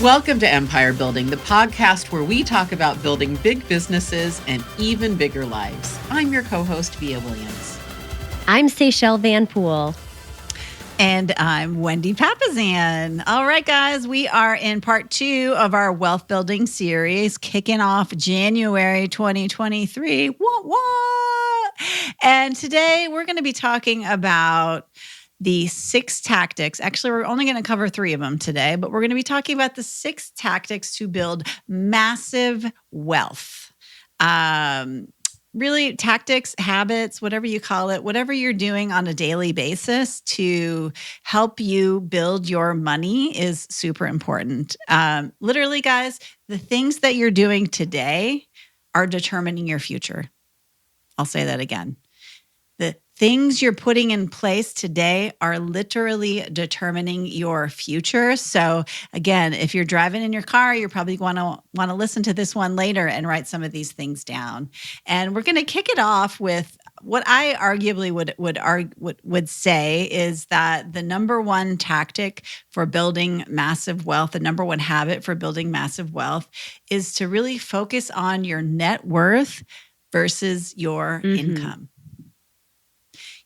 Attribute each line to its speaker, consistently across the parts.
Speaker 1: Welcome to Empire Building, the podcast where we talk about building big businesses and even bigger lives. I'm your co-host, Via Williams.
Speaker 2: I'm Seychelle Van Poole.
Speaker 3: And I'm Wendy Papazan. All right, guys, we are in part 2 of our wealth building series, kicking off January 2023. What? And today we're going to be talking about the 6 tactics. Actually, we're only going to cover 3 of them today, but we're going to be talking about the 6 tactics to build massive wealth. Really, tactics, habits, whatever you call it, whatever you're doing on a daily basis to help you build your money is super important. Literally, guys, the things that you're doing today are determining your future. I'll say that again. The things you're putting in place today are literally determining your future. So again, if you're driving in your car, you're probably going to want to listen to this one later and write some of these things down. And we're going to kick it off with what I arguably would say is that the number one tactic for building massive wealth, the number one habit for building massive wealth is to really focus on your net worth versus your income.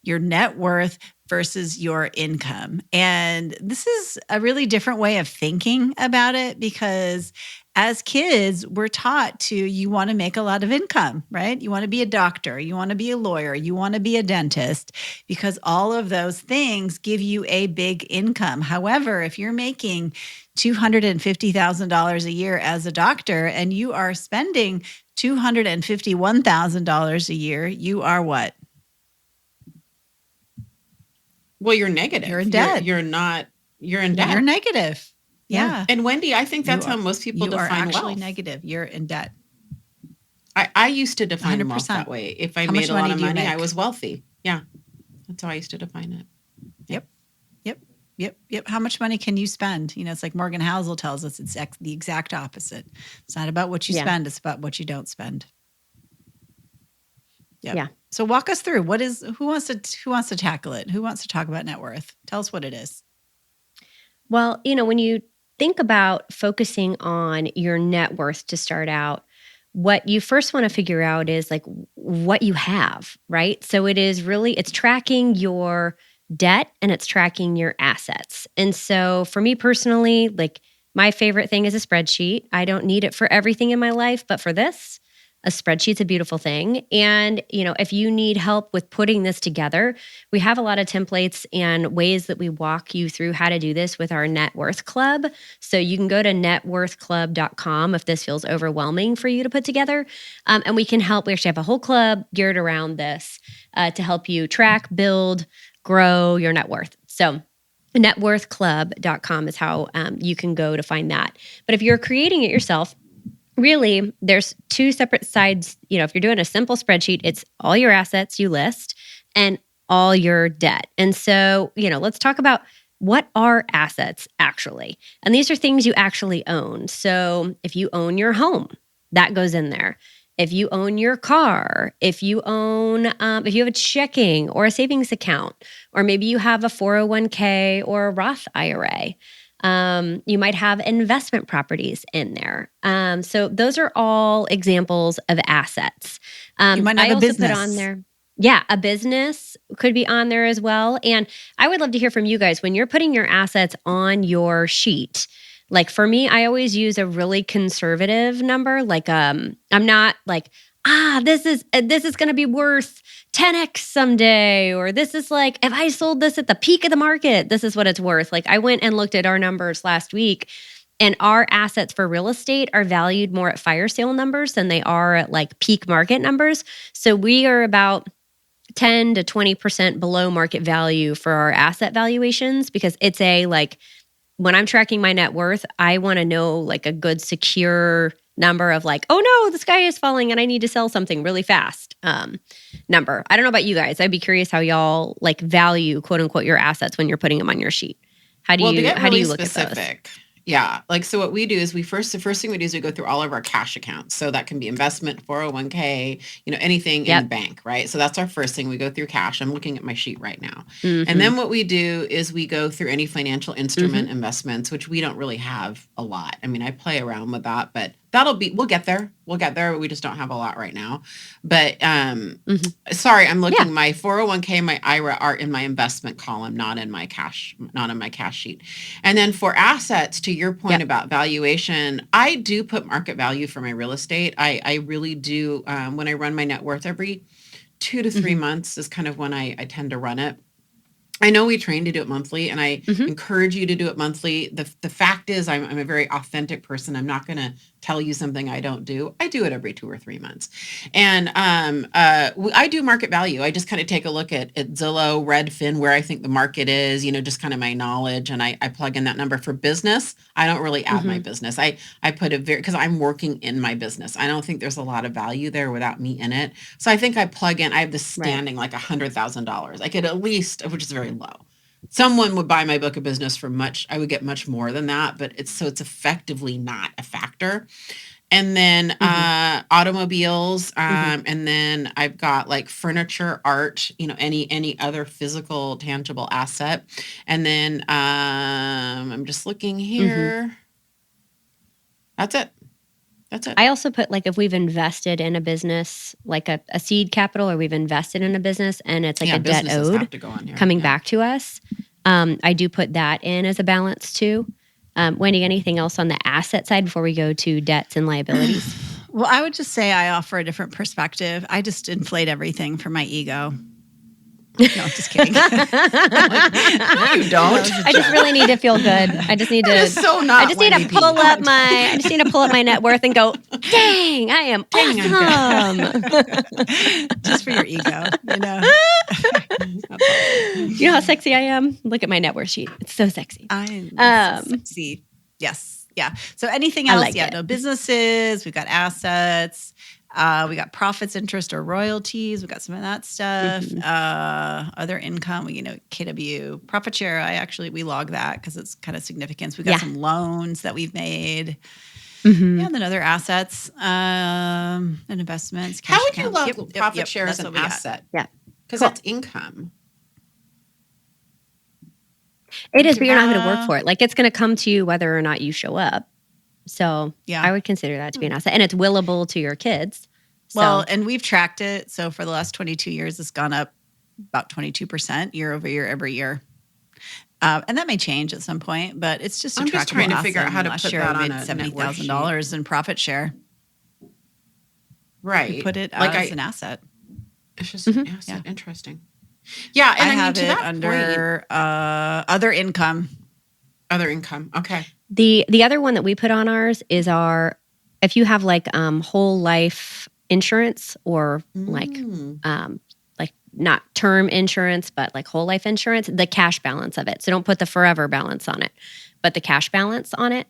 Speaker 3: Your net worth versus your income. And this is a really different way of thinking about it because as kids, we're taught you want to make a lot of income, right? You want to be a doctor, you want to be a lawyer, you want to be a dentist, because all of those things give you a big income. However, if you're making $250,000 a year as a doctor and you are spending $251,000 a year, you are what?
Speaker 1: Well, you're negative.
Speaker 3: You're in debt.
Speaker 1: You're in debt.
Speaker 3: You're negative. Yeah.
Speaker 1: And Wendy, I think that's how most people define wealth.
Speaker 3: You are actually negative. You're in debt.
Speaker 1: I used to define
Speaker 3: 100%.
Speaker 1: wealth that way. If I made a lot of money, I was wealthy. Yeah. That's how I used to define it.
Speaker 3: Yep. How much money can you spend? You know, it's like Morgan Housel tells us it's the exact opposite. It's not about what you spend. It's about what you don't spend. Yep. Yeah. So walk us through who wants to tackle it? Who wants to talk about net worth? Tell us what it is.
Speaker 2: Well, when you think about focusing on your net worth to start out, what you first want to figure out is like what you have, right? So it's tracking your debt and it's tracking your assets. And so for me personally, like my favorite thing is a spreadsheet. I don't need it for everything in my life, but for this, a spreadsheet's a beautiful thing. And, if you need help with putting this together, we have a lot of templates and ways that we walk you through how to do this with our Net Worth Club. So you can go to networthclub.com if this feels overwhelming for you to put together. And we can help. We actually have a whole club geared around this to help you track, build, grow your net worth. So networthclub.com is how you can go to find that. But if you're creating it yourself, really, there's 2 separate sides. If you're doing a simple spreadsheet, it's all your assets you list and all your debt. And so, let's talk about what are assets actually. And these are things you actually own. So if you own your home, that goes in there. If you own your car, if you have a checking or a savings account, or maybe you have a 401k or a Roth IRA, you might have investment properties in there. So those are all examples of assets.
Speaker 3: You might have a business.
Speaker 2: Put on there. Yeah, a business could be on there as well. And I would love to hear from you guys when you're putting your assets on your sheet. Like for me, I always use a really conservative number. Like I'm not like, this is going to be worth 10x someday, or this is like, if I sold this at the peak of the market, this is what it's worth. Like I went and looked at our numbers last week, and our assets for real estate are valued more at fire sale numbers than they are at like peak market numbers. So we are about 10 to 20% below market value for our asset valuations, because it's when I'm tracking my net worth, I want to know like a good secure number of like, oh no, the sky is falling and I need to sell something really fast number. I don't know about you guys. I'd be curious how y'all like value quote unquote your assets when you're putting them on your sheet. How do you look at those?
Speaker 1: Yeah. Like, so what we do is the first thing we do is we go through all of our cash accounts. So that can be investment, 401k, anything in the
Speaker 2: Yep.
Speaker 1: bank, right? So that's our first thing. We go through cash. I'm looking at my sheet right now. And
Speaker 2: Mm-hmm.
Speaker 1: then what we do is we go through any financial instrument
Speaker 2: Mm-hmm.
Speaker 1: investments, which we don't really have a lot. I mean, I play around with that, but we'll get there. We'll get there. We just don't have a lot right now. But
Speaker 2: Mm-hmm.
Speaker 1: sorry, I'm looking,
Speaker 2: Yeah.
Speaker 1: my 401k, my IRA are in my investment column, not in my cash sheet. And then for assets, to your point
Speaker 2: Yep.
Speaker 1: about valuation, I do put market value for my real estate. I really do. When I run my net worth every 2 to 3
Speaker 2: Mm-hmm.
Speaker 1: months is kind of when I tend to run it. I know we train to do it monthly, and I
Speaker 2: Mm-hmm.
Speaker 1: encourage you to do it monthly. The fact is, I'm a very authentic person. I'm not going to tell you something I don't do. I do it every 2 or 3 months, and I do market value. I just kind of take a look at Zillow, Redfin, where I think the market is. Just kind of my knowledge, and I plug in that number. For business, I don't really add my
Speaker 2: Mm-hmm.
Speaker 1: business. I put because I'm working in my business. I don't think there's a lot of value there without me in it. So I think I plug in. I have this
Speaker 2: Right.
Speaker 1: standing like $100,000. I could at least, which is very low. Someone would buy my book of business for much. I would get much more than that, but it's effectively not a factor. And then automobiles, and then I've got like furniture, art, any other physical tangible asset. And then I'm just looking here. That's it.
Speaker 2: I also put like if we've invested in a business, like a seed capital, or we've invested in a business and it's like a debt
Speaker 1: businesses have
Speaker 2: owed
Speaker 1: to go on here.
Speaker 2: coming
Speaker 1: Yeah.
Speaker 2: back to us. I do put that in as a balance too. Wendy, anything else on the asset side before we go to debts and liabilities?
Speaker 3: Well, I would just say I offer a different perspective. I just inflate everything for my ego. No, just kidding.
Speaker 1: No, you don't.
Speaker 2: I just really need to feel good. I just need to.
Speaker 1: That is so not
Speaker 2: I just need
Speaker 1: Wendy
Speaker 2: to pull
Speaker 1: P.
Speaker 2: up my. I just need to pull up my net worth and go. Dang, I am
Speaker 1: Dang, I'm
Speaker 2: awesome.
Speaker 3: Just for your ego,
Speaker 2: You know how sexy I am? Look at my net worth sheet. It's so sexy.
Speaker 3: I'm sexy. Yes. Yeah. So anything
Speaker 2: I
Speaker 3: else?
Speaker 2: like
Speaker 3: Yeah.
Speaker 2: it.
Speaker 3: No businesses. We've got assets. We got profits, interest, or royalties. We got some of that stuff. Other income. KW profit share. We log that because it's kind of significant. We got some loans that we've made.
Speaker 2: Mm-hmm.
Speaker 3: Yeah, and then other assets and investments.
Speaker 1: How would you
Speaker 3: accounts.
Speaker 1: log profit share as
Speaker 3: That's
Speaker 1: an
Speaker 3: what we got.
Speaker 1: asset?
Speaker 2: Yeah.
Speaker 1: Because that's income.
Speaker 2: It is, but you're not going to work for it. Like it's going to come to you whether or not you show up. So I would consider that to be an asset, and it's willable to your kids. So.
Speaker 3: Well, and we've tracked it. So for the last 22 years, it's gone up about 22% year over year, every year. And that may change at some point, but it's just
Speaker 1: I'm just trying to figure out how to put that on a
Speaker 3: $70,000 in profit share.
Speaker 1: Right.
Speaker 3: We put it
Speaker 1: like
Speaker 3: as an asset.
Speaker 1: It's just an asset. Yeah. Interesting. Yeah, and I mean,
Speaker 3: have
Speaker 1: to
Speaker 3: it
Speaker 1: that
Speaker 3: under other income.
Speaker 1: Other income. Okay.
Speaker 2: The other one that we put on ours is if you have like whole life insurance or like not term insurance, but like whole life insurance, the cash balance of it. So don't put the forever balance on it, but the cash balance on it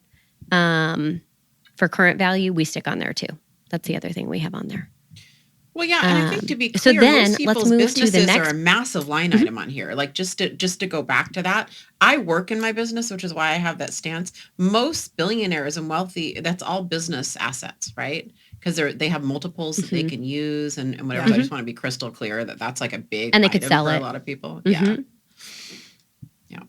Speaker 2: for current value, we stick on there too. That's the other thing we have on there.
Speaker 1: Well, yeah, and I think to be clear,
Speaker 2: so then
Speaker 1: most people's
Speaker 2: let's move
Speaker 1: businesses
Speaker 2: to the next.
Speaker 1: are a massive line item on here. Like just to go back to that, I work in my business, which is why I have that stance. Most billionaires and wealthy, that's all business assets, right? Because they have multiples that they can use and whatever. So I just want to be crystal clear that that's like a big
Speaker 2: and they could
Speaker 1: item
Speaker 2: sell
Speaker 1: for
Speaker 2: it.
Speaker 1: a lot of people.
Speaker 2: Mm-hmm.
Speaker 1: Yeah.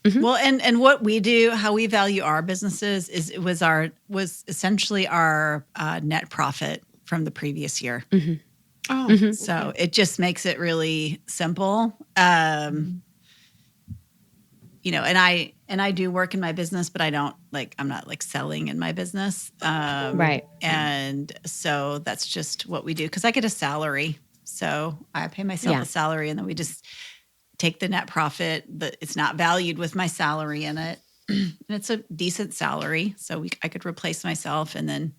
Speaker 2: Mm-hmm.
Speaker 3: Well, and what we do, how we value our businesses was essentially our net profit from the previous year.
Speaker 2: Mm-hmm.
Speaker 1: Oh,
Speaker 3: so it just makes it really simple. And I do work in my business, but I'm not like selling in my business.
Speaker 2: Right.
Speaker 3: And so that's just what we do because I get a salary. So I pay myself a salary and then we just take the net profit, but it's not valued with my salary in it. And it's a decent salary. So I could replace myself and then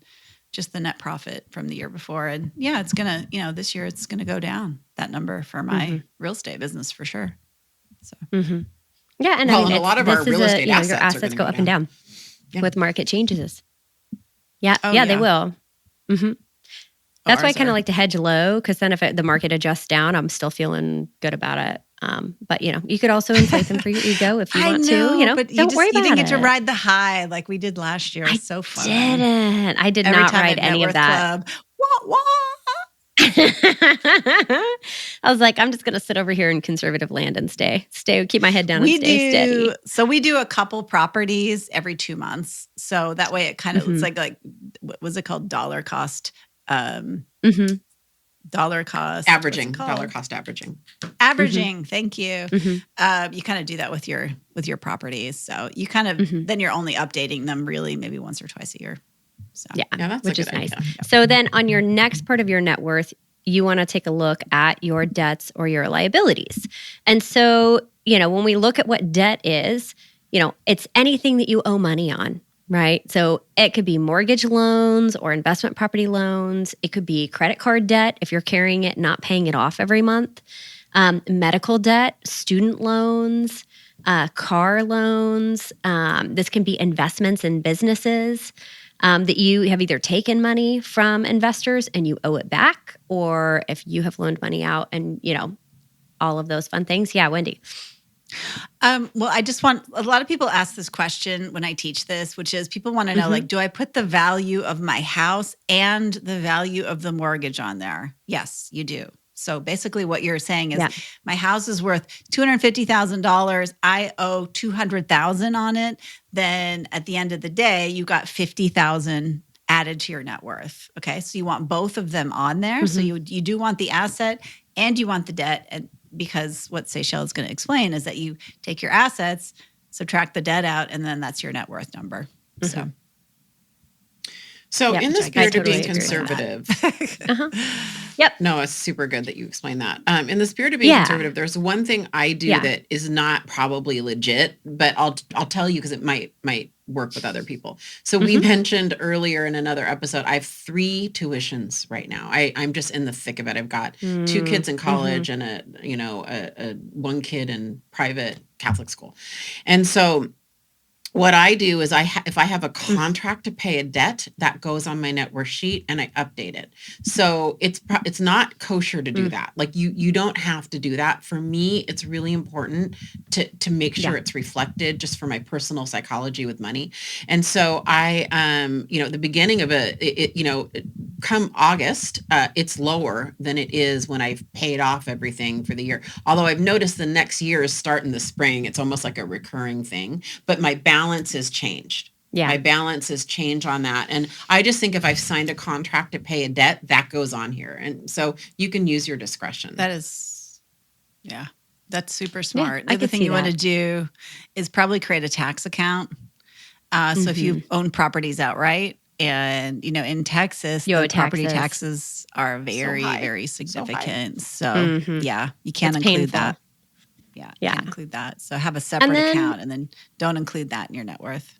Speaker 3: just the net profit from the year before. And it's going to, this year it's going to go down, that number for my real estate business for sure. So.
Speaker 2: Yeah. And
Speaker 1: a lot of our real estate assets,
Speaker 2: your assets go up and down with market changes. Yeah.
Speaker 3: Oh,
Speaker 2: they will. Mm-hmm. That's why I kind of like to hedge low because then if the market adjusts down, I'm still feeling good about it. But you could also inflate them for your ego if you want to.
Speaker 3: But
Speaker 2: Don't worry
Speaker 3: you
Speaker 2: about
Speaker 3: didn't get to
Speaker 2: it.
Speaker 3: ride the high like we did last year. It was so fun.
Speaker 2: I did
Speaker 3: Every
Speaker 2: not
Speaker 3: time
Speaker 2: ride
Speaker 3: at
Speaker 2: any
Speaker 3: Net
Speaker 2: of
Speaker 3: Worth
Speaker 2: that.
Speaker 3: Club, wah, wah.
Speaker 2: I was like, I'm just going to sit over here in conservative land and keep my head down and stay steady.
Speaker 3: So we do a couple properties every 2 months. So that way it kind of, it's like, what was it called? Dollar cost. Dollar cost.
Speaker 1: Averaging. Dollar cost averaging.
Speaker 3: Averaging. Thank you. You kind of do that with your properties. So you kind of, then you're only updating them really maybe once or twice a year. So
Speaker 2: yeah,
Speaker 1: that's
Speaker 2: which
Speaker 1: a
Speaker 2: is
Speaker 1: good
Speaker 2: nice.
Speaker 1: idea.
Speaker 2: So then on your next part of your net worth, you want to take a look at your debts or your liabilities. And so, when we look at what debt is, it's anything that you owe money on, right? So it could be mortgage loans or investment property loans. It could be credit card debt if you're carrying it, not paying it off every month, medical debt, student loans, car loans. This can be investments in businesses. That you have either taken money from investors and you owe it back, or if you have loaned money out and, all of those fun things. Yeah, Wendy.
Speaker 3: Well, a lot of people ask this question when I teach this, which is people want to know, do I put the value of my house and the value of the mortgage on there? Yes, you do. So basically what you're saying is my house is worth $250,000. I owe $200,000 on it. Then at the end of the day, you got $50,000 added to your net worth. Okay. So you want both of them on there. So you do want the asset and you want the debt. And because what Seychelles is going to explain is that you take your assets, subtract the debt out, and then that's your net worth number.
Speaker 1: So in the spirit of being conservative,
Speaker 2: Yep.
Speaker 1: No, it's super good that you explained that. In the spirit of being conservative, there's one thing I do that is not probably legit, but I'll tell you because it might work with other people. So we mentioned earlier in another episode, I have 3 tuitions right now. I'm just in the thick of it. I've got 2 kids in college and a 1 kid in private Catholic school, and so. What I do is if I have a contract to pay a debt, that goes on my net worth sheet and I update it. So it's not kosher to do that. Like you don't have to do that. For me, it's really important to make sure it's reflected just for my personal psychology with money. And so I, the beginning of come August, it's lower than it is when I've paid off everything for the year. Although I've noticed the next year is start in the spring. It's almost like a recurring thing, but my balance has changed. Yeah. My balance has changed on that. And I just think if I've signed a contract to pay a debt, that goes on here. And so you can use your discretion.
Speaker 3: That's super smart.
Speaker 2: Yeah,
Speaker 3: the other thing you want to do is probably create a tax account. So if you own properties outright, and in Texas, the property taxes are very, very significant. So you can't include that. Yeah, you can't include that. So have a separate account and then don't include that in your net worth.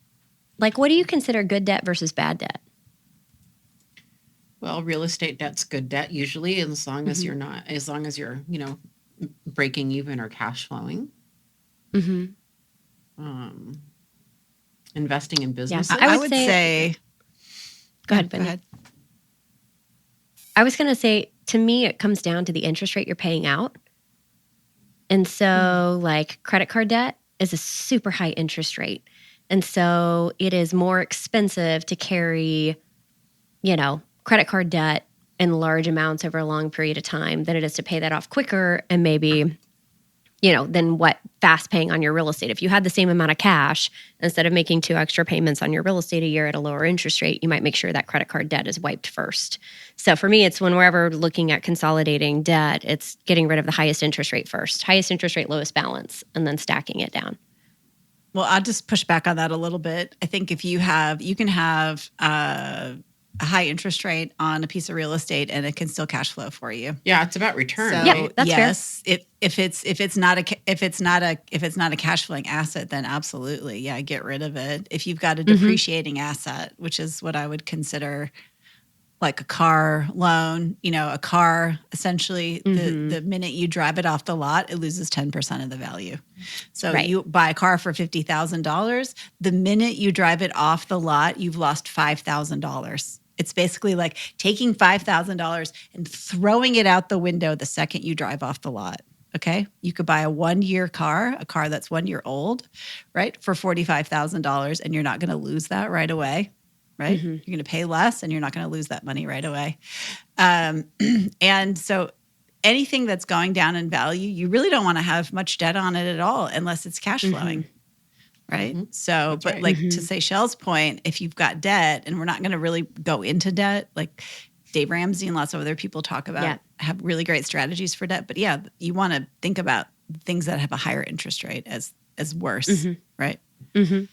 Speaker 2: Like, what do you consider good debt versus bad debt?
Speaker 1: Well, real estate debt's good debt usually, as long as you're breaking even or cash flowing. Investing in business.
Speaker 2: Yeah, I would say. Go ahead. I was going to say, to me, it comes down to the interest rate you're paying out. And so, like, credit card debt is a super high interest rate. And so it is more expensive to carry, credit card debt in large amounts over a long period of time than it is to pay that off quicker and maybe, than what fast paying on your real estate. If you had the same amount of cash, instead of making 2 extra payments on your real estate a year at a lower interest rate, you might make sure that credit card debt is wiped first. So for me, it's when we're ever looking at consolidating debt, it's getting rid of the highest interest rate first. Highest interest rate, lowest balance, and then stacking it down.
Speaker 3: Well, I'll just push back on that a little bit. I think if you can have a high interest rate on a piece of real estate and it can still cash flow for you.
Speaker 1: Yeah, it's about return.
Speaker 3: So,
Speaker 1: right?
Speaker 2: That's
Speaker 3: fair. If it's not a cash flowing asset, then absolutely, get rid of it. If you've got a depreciating asset, which is what I would consider like a car loan, a car, essentially the minute you drive it off the lot, it loses 10% of the value. So you buy a car for $50,000, the minute you drive it off the lot, you've lost $5,000. It's basically like taking $5,000 and throwing it out the window the second you drive off the lot. Okay. You could buy a 1-year car, a car that's 1 year old, right? For $45,000, and you're not going to lose that right away, right?
Speaker 2: Mm-hmm.
Speaker 3: You're going to pay less and you're not going to lose that money right away. And so anything that's going down in value, you really don't want to have much debt on it at all unless it's cash flowing. Right.
Speaker 1: Mhm.
Speaker 3: So,
Speaker 1: That's
Speaker 3: but
Speaker 1: right.
Speaker 3: like to Seychelle's point, if you've got debt, and we're not going to really go into debt, like Dave Ramsey and lots of other people talk about, have really great strategies for debt. But yeah, you want to think about things that have a higher interest rate as worse, right?
Speaker 2: And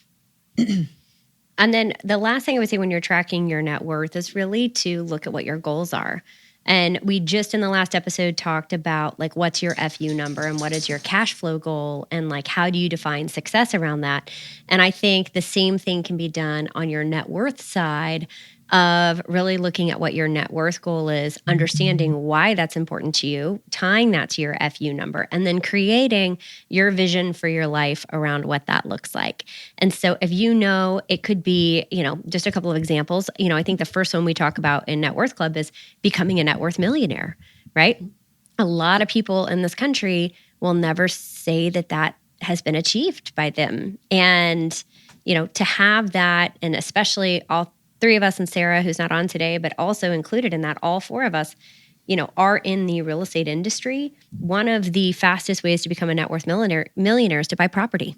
Speaker 2: then the last thing I would say when you're tracking your net worth is really to look at what your goals are. And we just in the last episode talked about like what's your FU number and what is your cash flow goal and like how do you define success around that. And I think the same thing can be done on your net worth side of really looking at what your net worth goal is, understanding why that's important to you, tying that to your FU number, and then creating your vision for your life around what that looks like. And so if you know, it could be, just a couple of examples. I think the first one we talk about in Net Worth Club is becoming a net worth millionaire, right? A lot of people in this country will never say that that has been achieved by them. And, to have that, and especially all three of us and Sarah, who's not on today, but also included in that, all four of us, are in the real estate industry. One of the fastest ways to become a net worth millionaire is to buy property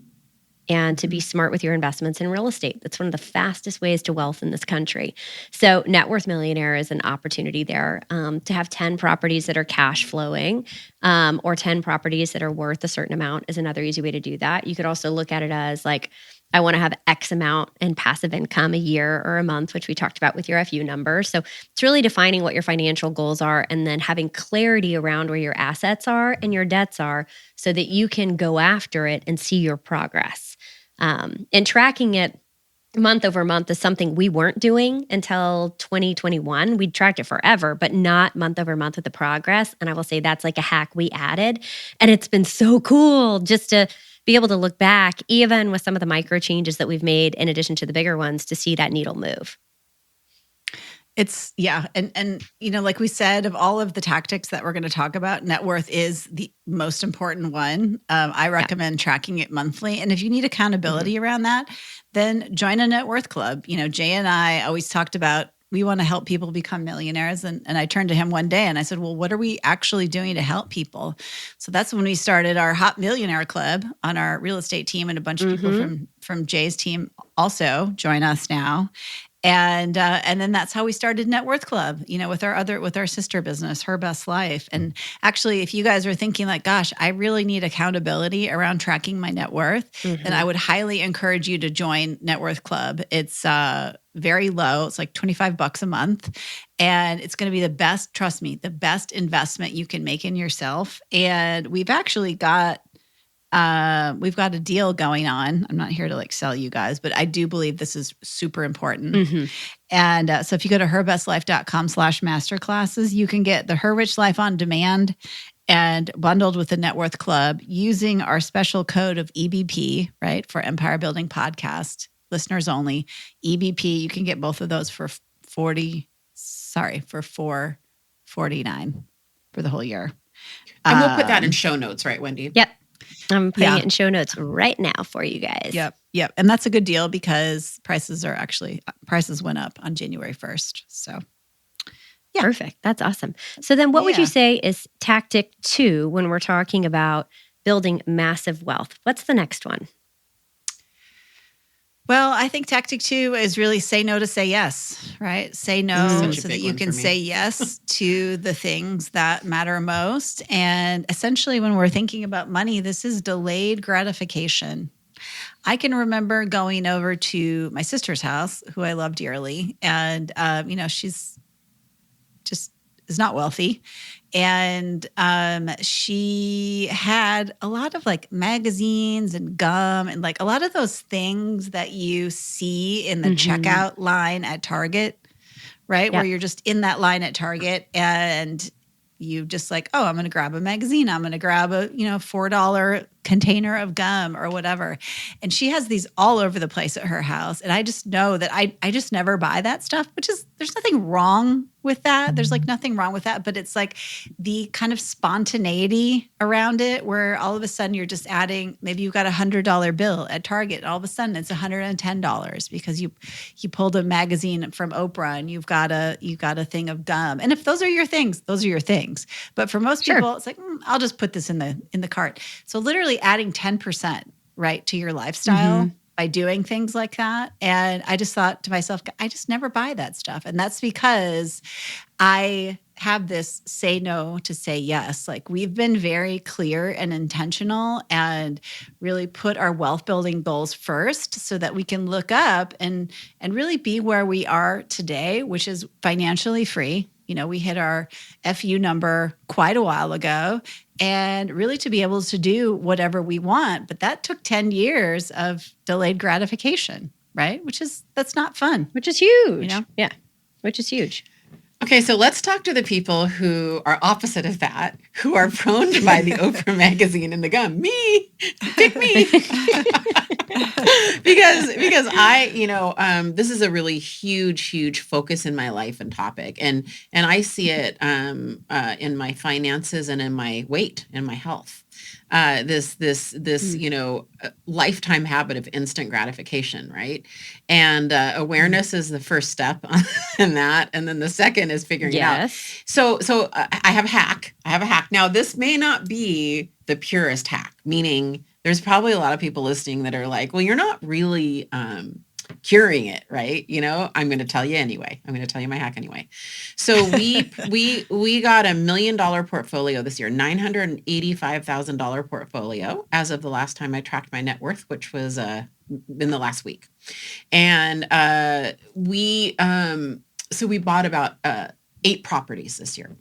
Speaker 2: and to be smart with your investments in real estate. That's one of the fastest ways to wealth in this country. So net worth millionaire is an opportunity there to have 10 properties that are cash flowing or 10 properties that are worth a certain amount is another easy way to do that. You could also look at it as like, I want to have X amount in passive income a year or a month, which we talked about with your FU number. So it's really defining what your financial goals are and then having clarity around where your assets are and your debts are so that you can go after it and see your progress. And tracking it month over month is something we weren't doing until 2021. We'd tracked it forever, but not month over month with the progress. And I will say that's like a hack we added. And it's been so cool just to be able to look back, even with some of the micro changes that we've made, in addition to the bigger ones, to see that needle move.
Speaker 3: It's and like we said, of all of the tactics that we're going to talk about, net worth is the most important one. I recommend tracking it monthly, and if you need accountability around that, then join a net worth club. Jay and I always talked about we want to help people become millionaires, and I turned to him one day and I said, well, what are we actually doing to help people? So that's when we started our Hot Millionaire Club on our real estate team, and a bunch of people from Jay's team also join us now. And then that's how we started Net Worth Club, with our sister business, Her Best Life. And actually, if you guys are thinking like, gosh, I really need accountability around tracking my net worth, then I would highly encourage you to join Net Worth Club. It's very low. It's like $25 a month. And it's going to be the best, trust me, the best investment you can make in yourself. And we've actually got a deal going on. I'm not here to sell you guys, but I do believe this is super important. And so if you go to herbestlife.com/masterclasses, you can get the Her Rich Life on Demand and bundled with the Net Worth Club using our special code of EBP, right? For Empire Building Podcast listeners only. EBP, you can get both of those for $449 for the whole year.
Speaker 1: And we'll put that in show notes, right, Wendy?
Speaker 2: Yep. I'm putting it in show notes right now for you guys.
Speaker 3: Yep. And that's a good deal because prices went up on January 1st. So, yeah.
Speaker 2: Perfect. That's awesome. So then what would you say is tactic 2 when we're talking about building massive wealth? What's the next one?
Speaker 3: Well, I think tactic 2 is really say no to say yes, right? Say no so that you can say yes to the things that matter most. And essentially, when we're thinking about money, this is delayed gratification. I can remember going over to my sister's house, who I love dearly. And, she's just is not wealthy. And she had a lot of magazines and gum and a lot of those things that you see in the checkout line at Target, right? Where you're just in that line at Target and you just I'm going to grab a magazine. I'm going to grab a, $4 container of gum or whatever. And she has these all over the place at her house. And I just know that I just never buy that stuff, which is, there's nothing wrong with that. There's like nothing wrong with that. But it's like the kind of spontaneity around it where all of a sudden you're just adding, maybe you got $100 bill at Target. And all of a sudden it's $110 because you pulled a magazine from Oprah and you got a thing of gum. And if those are your things, those are your things. But for most people, it's like, I'll just put this in the cart. So literally adding 10%, right, to your lifestyle by doing things like that. And I just thought to myself, I just never buy that stuff. And that's because I have this say no to say yes. Like we've been very clear and intentional and really put our wealth building goals first so that we can look up and really be where we are today, which is financially free. You know, we hit our FU number quite a while ago, and really to be able to do whatever we want. But that took 10 years of delayed gratification, right? That's not fun.
Speaker 2: Which is huge.
Speaker 3: You know?
Speaker 2: Yeah. Which is huge.
Speaker 1: Okay, so let's talk to the people who are opposite of that, who are prone to buy the Oprah magazine and the gum. Me, pick me. because I, this is a really huge focus in my life and topic, and I see it in my finances and in my weight and my health. This lifetime habit of instant gratification, right? And awareness is the first step in that, and then the second is figuring it out. So I have a hack. Now, this may not be the purest hack, meaning there's probably a lot of people listening that are like, well, you're not really curing it, right? I'm going to tell you anyway. I'm going to tell you my hack anyway. So we got $1 million portfolio this year, $985,000 portfolio as of the last time I tracked my net worth, which was in the last week. And we bought about 8 properties this year.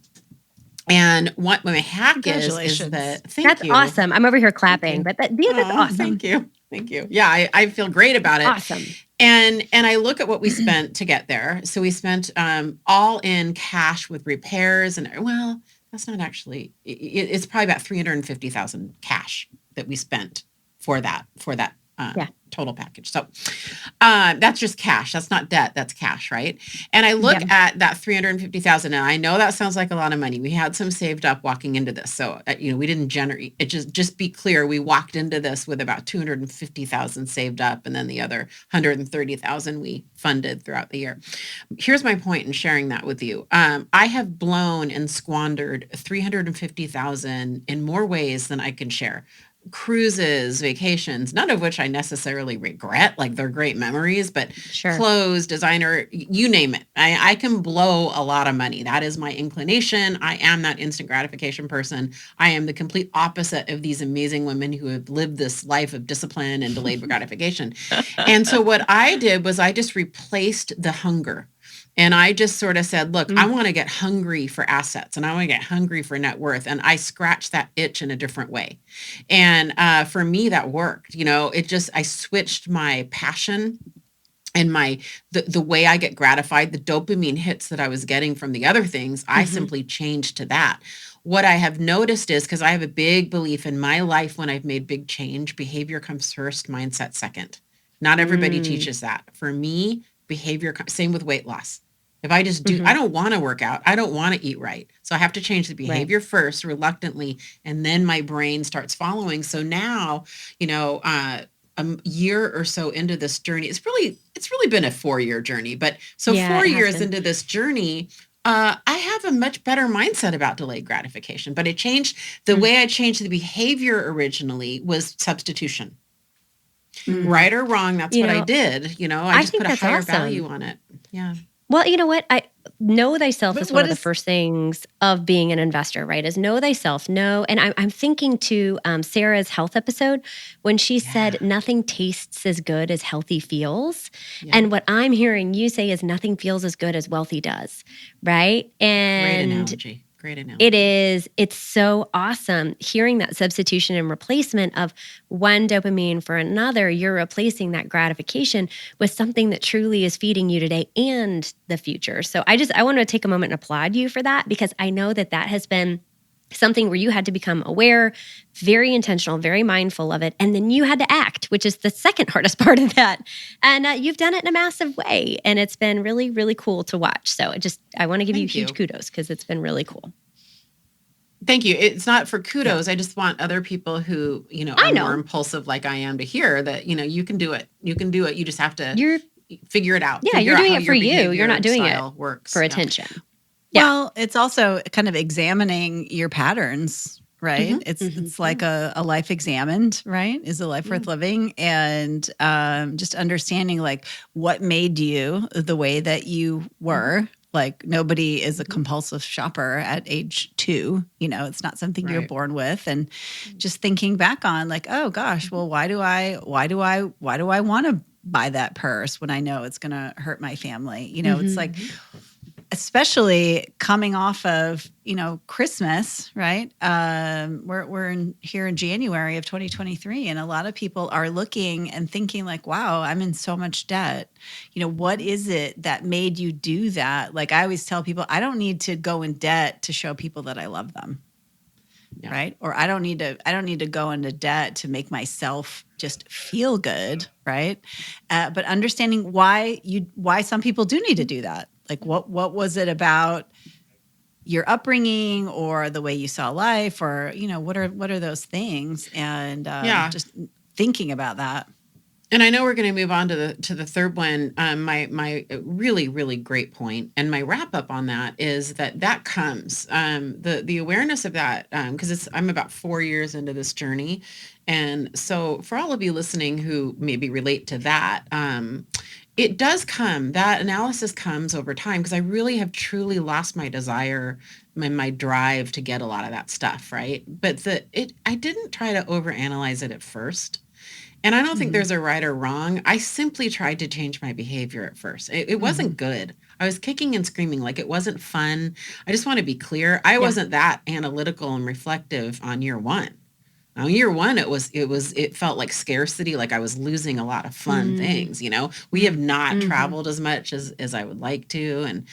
Speaker 1: And what my hack is that
Speaker 2: that's awesome. I'm over here clapping, but that's awesome.
Speaker 1: Thank you. Yeah, I feel great about it.
Speaker 2: Awesome.
Speaker 1: And I look at what we spent to get there. So we spent all in cash with repairs, and that's not actually. It's probably about $350,000 cash that we spent for that total package. So that's just cash. That's not debt. That's cash, right? And I look at that $350,000, and I know that sounds like a lot of money. We had some saved up walking into this, so we didn't generate. It just be clear, we walked into this with about $250,000 saved up, and then the other $130,000 we funded throughout the year. Here's my point in sharing that with you. I have blown and squandered $350,000 in more ways than I can share. Cruises, vacations, none of which I necessarily regret, like they're great memories, but clothes, designer, you name it. I can blow a lot of money. That is my inclination. I am that instant gratification person. I am the complete opposite of these amazing women who have lived this life of discipline and delayed gratification. And so what I did was I just replaced the hunger. And I just sort of said, look, I want to get hungry for assets, and I want to get hungry for net worth. And I scratched that itch in a different way. And for me, that worked. I switched my passion and the way I get gratified, the dopamine hits that I was getting from the other things, I simply changed to that. What I have noticed is, because I have a big belief in my life, when I've made big change, behavior comes first, mindset second. Not everybody teaches that. For me, behavior, same with weight loss. If I just do, I don't want to work out. I don't want to eat right. So I have to change the behavior first, reluctantly, and then my brain starts following. So now, a year or so into this journey, it's really been a 4-year journey. But so 4 years into this journey, I have a much better mindset about delayed gratification. But it changed the way I changed the behavior originally was substitution. Right or wrong, that's what I did. I just put a higher value on it. Yeah.
Speaker 2: Well, you know what? I know thyself is one of the first things of being an investor, right? Is know thyself. Know, and I'm thinking to Sarah's health episode when she said nothing tastes as good as healthy feels. Yeah. And what I'm hearing you say is nothing feels as good as wealthy does, right? And
Speaker 1: Great analogy.
Speaker 2: It is. It's so awesome hearing that substitution and replacement of one dopamine for another. You're replacing that gratification with something that truly is feeding you today and the future. So I want to take a moment and applaud you for that, because I know that has been something where you had to become aware, very intentional, very mindful of it. And then you had to act, which is the second hardest part of that. And you've done it in a massive way. And it's been really, really cool to watch. So I want to give you
Speaker 1: Thank
Speaker 2: huge
Speaker 1: you.
Speaker 2: kudos because it's been really cool.
Speaker 1: Thank you. It's not for kudos. I just want other people who,
Speaker 2: I
Speaker 1: are
Speaker 2: know.
Speaker 1: more impulsive like I am to hear that, you can do it. You can do it. You just have to
Speaker 2: You're
Speaker 1: figure it out.
Speaker 2: Yeah,
Speaker 1: Figure
Speaker 2: you're
Speaker 1: out
Speaker 2: doing
Speaker 1: how
Speaker 2: it for
Speaker 1: your
Speaker 2: you. You're not
Speaker 1: behavior
Speaker 2: doing it
Speaker 1: style works.
Speaker 2: for
Speaker 1: Yeah.
Speaker 2: attention. Yeah.
Speaker 3: Well, it's also kind of examining your patterns, right?
Speaker 1: Mhm.
Speaker 3: It's like a life examined, right? Is a life worth living? And just understanding like what made you the way that you were. Like nobody is a compulsive shopper at age 2. It's not something you're
Speaker 1: Right.
Speaker 3: born with. And just thinking back on like, oh gosh, well, why do I want to buy that purse when I know it's going to hurt my family? It's like, especially coming off of Christmas, right? We're here in January of 2023, and a lot of people are looking and thinking like, wow, I'm in so much debt. What is it that made you do that? Like I always tell people, I don't need to go in debt to show people that I love them.
Speaker 1: Yeah.
Speaker 3: Right? Or I don't need to go into debt to make myself just feel good, right? But understanding why some people do need to do that. Like what was it about your upbringing or the way you saw life, or what are those things? And just thinking about that.
Speaker 1: And I know we're going to move on to the third one. My really, really great point, and my wrap up on that is that comes the awareness of that, because I'm about 4 years into this journey, and so for all of you listening who maybe relate to that, it does come. That analysis comes over time because I really have truly lost my desire and my drive to get a lot of that stuff, right? But I didn't try to overanalyze it at first. And I don't think there's a right or wrong. I simply tried to change my behavior at first. It wasn't good. I was kicking and screaming like it wasn't fun. I just want to be clear. I wasn't that analytical and reflective on year one. On year one, it felt like scarcity, like I was losing a lot of fun things. We have not traveled as much as I would like to, and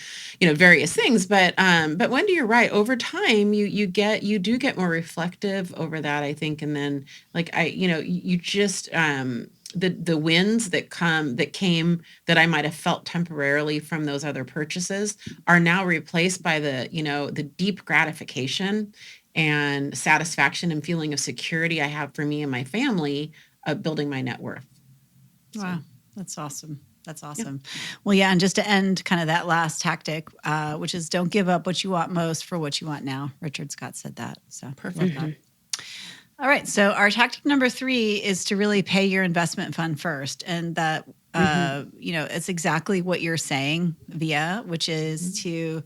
Speaker 1: various things. But Wendy, you're right. Over time, you do get more reflective over that, I think, and then like you just the wins that came that I might have felt temporarily from those other purchases are now replaced by the deep gratification and satisfaction and feeling of security I have for me and my family of building my net worth.
Speaker 3: Wow, that's awesome. That's awesome. Yeah. Well, yeah, and just to end kind of that last tactic, which is don't give up what you want most for what you want now. Richard Scott said that. So
Speaker 1: perfect.
Speaker 3: That. All right. So our tactic number 3 is to really pay your investment fund first. And that, it's exactly what you're saying, Via, which is to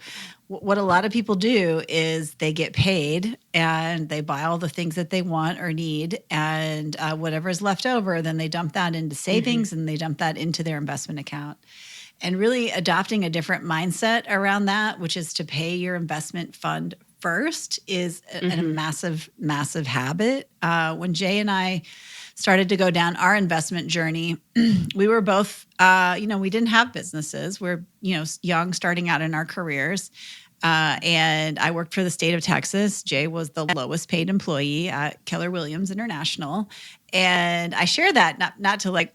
Speaker 3: what a lot of people do is they get paid and they buy all the things that they want or need. And whatever is left over, then they dump that into savings and they dump that into their investment account. And really adopting a different mindset around that, which is to pay your investment fund first, is a massive, massive habit. When Jay and I started to go down our investment journey, we were both, we didn't have businesses. We're, young, starting out in our careers. And I worked for the state of Texas. Jay was the lowest paid employee at Keller Williams International. And I share that not to like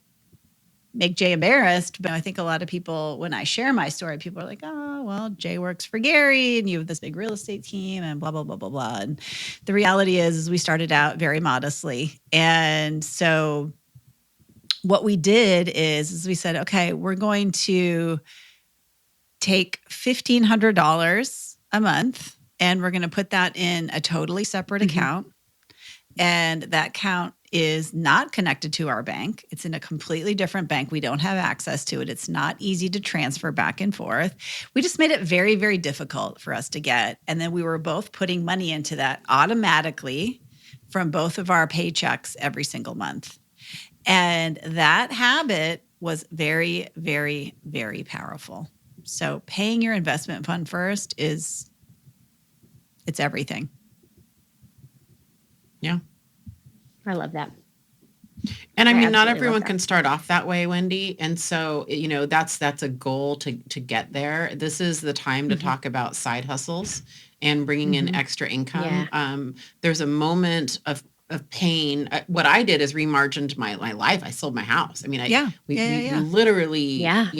Speaker 3: make Jay embarrassed, but I think a lot of people, when I share my story, people are like, oh, well, Jay works for Gary and you have this big real estate team and blah, blah, blah, blah, blah. And the reality is we started out very modestly. And so what we did is we said, okay, we're going to take $1,500 a month and we're going to put that in a totally separate account. And that account is not connected to our bank. It's in a completely different bank. We don't have access to it. It's not easy to transfer back and forth. We just made it very, very difficult for us to get. And then we were both putting money into that automatically from both of our paychecks every single month. And that habit was very, very, very powerful. So paying your investment fund first it's everything.
Speaker 1: Yeah.
Speaker 2: I love that.
Speaker 1: And I mean, not
Speaker 2: absolutely love
Speaker 1: everyone
Speaker 2: that.
Speaker 1: can start off that way, Wendy. And so, that's a goal to get there. This is the time to
Speaker 3: Mhm.
Speaker 1: talk about side hustles and bringing in
Speaker 3: Mhm.
Speaker 1: extra income.
Speaker 2: Yeah.
Speaker 1: There's a moment of pain. What I did is remargined my life. I sold my house. I mean,
Speaker 3: Yeah.
Speaker 1: we
Speaker 3: Yeah, yeah,
Speaker 1: we
Speaker 3: yeah.
Speaker 1: literally,
Speaker 2: Yeah.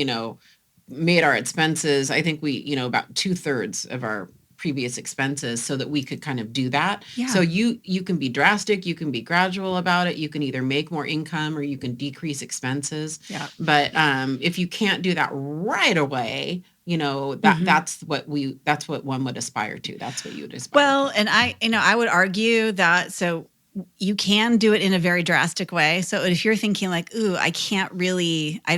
Speaker 1: made our expenses. I think we, about 2/3 of our previous expenses so that we could kind of do that. So
Speaker 3: Yeah.
Speaker 1: you can be drastic, you can be gradual about it. You can either make more income or you can decrease expenses.
Speaker 3: Yeah.
Speaker 1: But if you can't do that right away,
Speaker 2: Mhm.
Speaker 1: that's what one would aspire to. That's what you would aspire
Speaker 3: Well,
Speaker 1: to.
Speaker 3: and I would argue that so you can do it in a very drastic way. So if you're thinking like, "Ooh, I can't really, I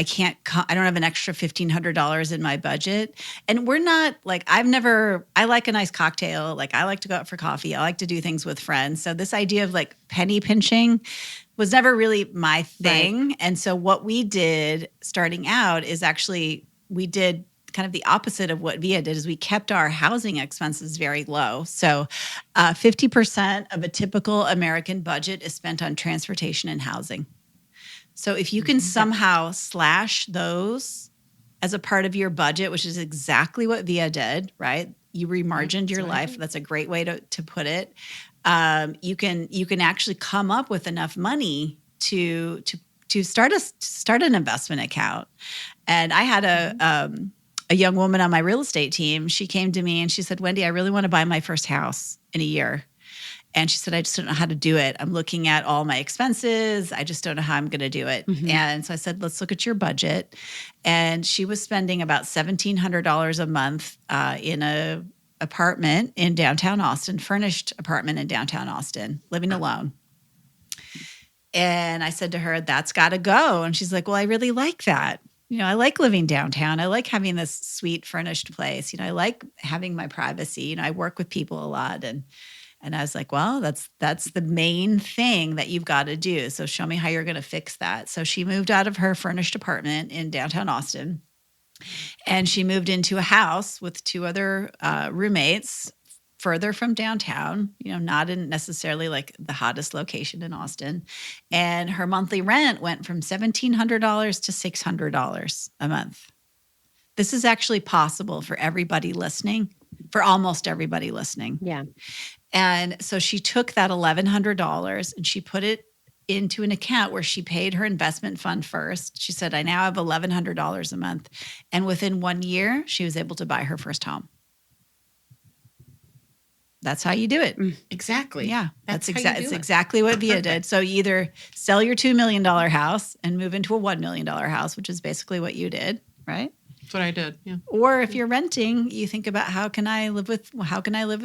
Speaker 3: can't, I don't have an extra $1,500 in my budget," and we're not like, I like a nice cocktail. Like I like to go out for coffee. I like to do things with friends. So this idea of like penny pinching was never really my
Speaker 2: Right.
Speaker 3: thing. And so what we did starting out is actually we did kind of the opposite of what Via did is we kept our housing expenses very low. So 50% of a typical American budget is spent on transportation and housing. So if you can
Speaker 1: Mhm.
Speaker 3: somehow slash those as a part of your budget, which is exactly what Via did, right? You remargined
Speaker 1: That's
Speaker 3: your
Speaker 1: what I
Speaker 3: life.
Speaker 1: did.
Speaker 3: That's a great way to put it. You can actually come up with enough money to start an investment account. And I had
Speaker 1: Mhm.
Speaker 3: a young woman on my real estate team. She came to me and she said, "Wendy, I really want to buy my first house in a year." And she said, "I just don't know how to do it. I'm looking at all my expenses. I just don't know how I'm going to do it."
Speaker 2: Mhm.
Speaker 3: And so I said, "Let's look at your budget." And she was spending about $1,700 a month in a apartment in downtown Austin, furnished apartment in downtown Austin, living alone. And I said to her, "That's got to go." And she's like, "Well, I really like that. I like living downtown. I like having this sweet furnished place. I like having my privacy. I work with people a lot." And I was like, "Well, that's the main thing that you've got to do. So show me how you're going to fix that." So she moved out of her furnished apartment in downtown Austin, and she moved into a house with two other roommates further from downtown, not in necessarily like the hottest location in Austin. And her monthly rent went from $1,700 to $600 a month. This is actually possible for everybody listening, for almost everybody listening.
Speaker 2: Yeah.
Speaker 3: And so she took that $1,100 and she put it into an account where she paid her investment fund first. She said, "I now have $1,100 a month." And within 1 year, she was able to buy her first home. That's how you do it.
Speaker 2: Mm.
Speaker 1: Exactly.
Speaker 3: Yeah,
Speaker 1: That's
Speaker 3: that's
Speaker 1: how you
Speaker 3: it's
Speaker 1: do it.
Speaker 3: exactly what Via
Speaker 1: Perfect.
Speaker 3: did. So you either sell your $2 million house and move into a $1 million house, which is basically what you did, right?
Speaker 1: That's what I did. Yeah.
Speaker 3: Or if you're renting, you think about how can I live with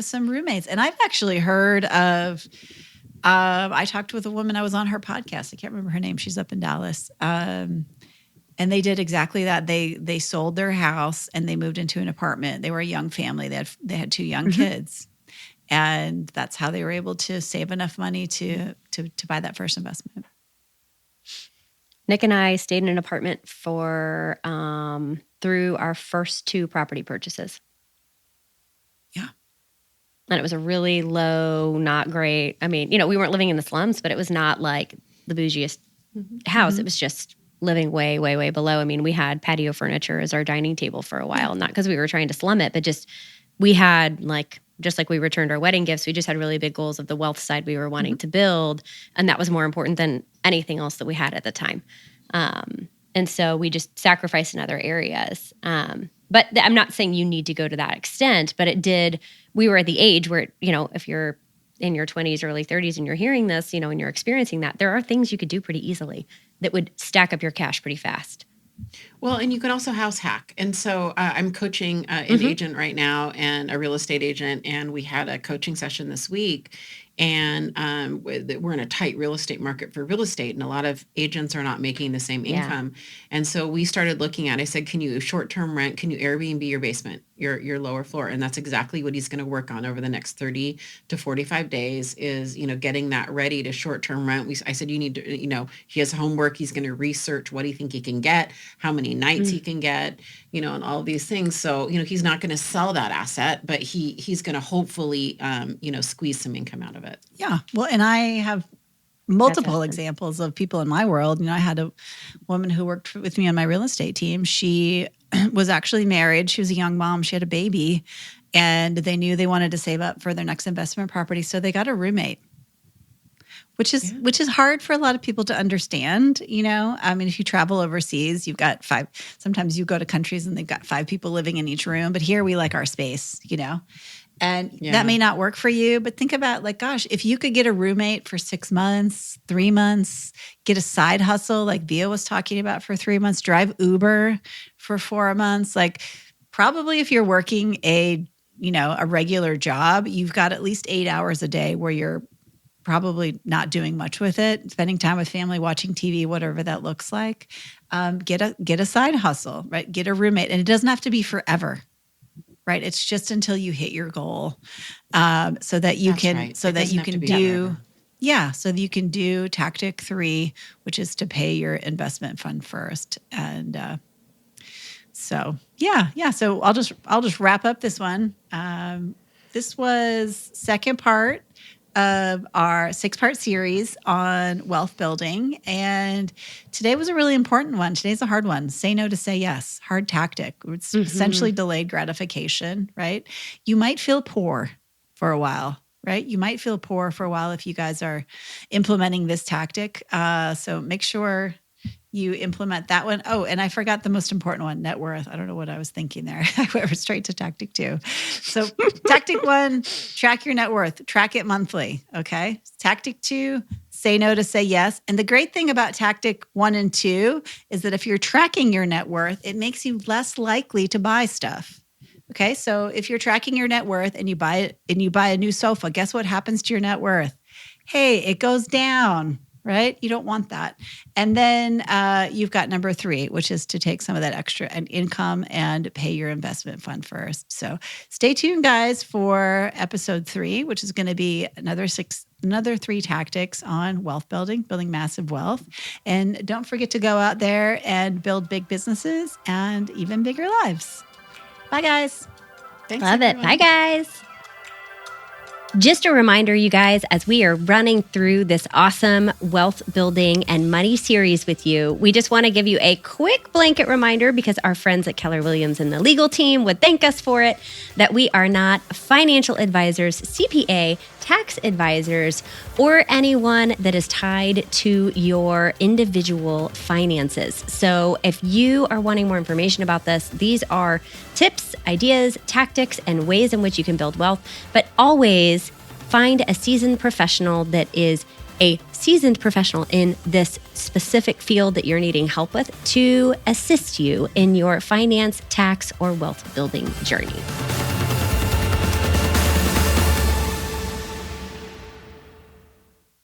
Speaker 3: some roommates? And I've actually heard of. I talked with a woman. I was on her podcast. I can't remember her name. She's up in Dallas. And they did exactly that. They sold their house and they moved into an apartment. They were a young family. They had two young
Speaker 2: Mhm.
Speaker 3: kids, and that's how they were able to save enough money to buy that first investment.
Speaker 2: Nick and I stayed in an apartment for through our first two property purchases.
Speaker 3: Yeah.
Speaker 2: And it was a really low, not great. I mean, we weren't living in the slums, but it was not like the bougiest
Speaker 1: Mhm.
Speaker 2: house.
Speaker 3: Mhm.
Speaker 2: It was just living way, way, way below. I mean, we had patio furniture as our dining table for a while, not because we were trying to slum it, but just we had just like we returned our wedding gifts, we just had really big goals of the wealth side we were wanting to build. And that was more important than anything else that we had at the time. And so we just sacrificed in other areas. But I'm not saying you need to go to that extent, but we were at the age where, if you're in your 20s, early 30s, and you're hearing this, and you're experiencing that, there are things you could do pretty easily that would stack up your cash pretty fast.
Speaker 1: Well, and you can also house hack. And so I'm coaching an
Speaker 2: Mhm.
Speaker 1: agent right now and a real estate agent. And we had a coaching session this week. And we're in a tight real estate market for real estate. And a lot of agents are not making the same
Speaker 2: Yeah.
Speaker 1: income. And so we started looking at, I said, can you short-term rent? Can you Airbnb your basement, your lower floor? And that's exactly what he's going to work on over the next 30 to 45 days is, getting that ready to short-term rent. I said, you need to, he has homework. He's going to research what do you think he can get, how many nights he can get, and all of these things. So, he's not going to sell that asset, but he's going to hopefully, squeeze some income out of it.
Speaker 3: Yeah. Well, and I have multiple examples of people in my world. I had a woman who worked with me on my real estate team. She was actually married. She was a young mom. She had a baby, and they knew they wanted to save up for their next investment property. So they got a roommate, which is hard for a lot of people to understand. I mean, if you travel overseas, you've got 5, sometimes you go to countries and they've got 5 people living in each room, but here we like our space, and that may not work for you, but think about gosh, if you could get a roommate for 6 months, 3 months, get a side hustle like Via was talking about for 3 months, drive Uber for 4 months, probably if you're working a regular job, you've got at least 8 hours a day where you're probably not doing much with it, spending time with family, watching TV, whatever that looks like. Get a side hustle, right? Get a roommate, and it doesn't have to be forever. Right. It's just until you hit your goal, so that you can do tactic 3, which is to pay your investment fund first. And so I'll just wrap up this one. This was second part of our 6-part series on wealth building. And today was a really important one. Today's a hard one. Say no to say yes. Hard tactic. It's essentially delayed gratification, right? You might feel poor for a while, right? You might feel poor for a while if you guys are implementing this tactic. So make sure you implement that one. Oh, and I forgot the most important one, net worth. I don't know what I was thinking there. I went straight to tactic 2. So tactic 1, track your net worth, track it monthly. Okay. Tactic 2, say no to say yes. And the great thing about tactic 1 and 2 is that if you're tracking your net worth, it makes you less likely to buy stuff. Okay. So if you're tracking your net worth and you buy a new sofa, guess what happens to your net worth? Hey, it goes down. Right? You don't want that. And then you've got number 3, which is to take some of that extra income and pay your investment fund first. So stay tuned, guys, for episode 3, which is going to be another 3 tactics on wealth building massive wealth. And don't forget to go out there and build big businesses and even bigger lives. Bye, guys.
Speaker 2: Thanks, Love everyone. It. Bye, guys. Just a reminder, you guys, as we are running through this awesome wealth building and money series with you, we just want to give you a quick blanket reminder, because our friends at Keller Williams and the legal team would thank us for it, that we are not financial advisors, CPA, tax advisors, or anyone that is tied to your individual finances. So if you are wanting more information about this, these are tips, ideas, tactics, and ways in which you can build wealth, but always find a seasoned professional that is a seasoned professional in this specific field that you're needing help with to assist you in your finance, tax, or wealth building journey.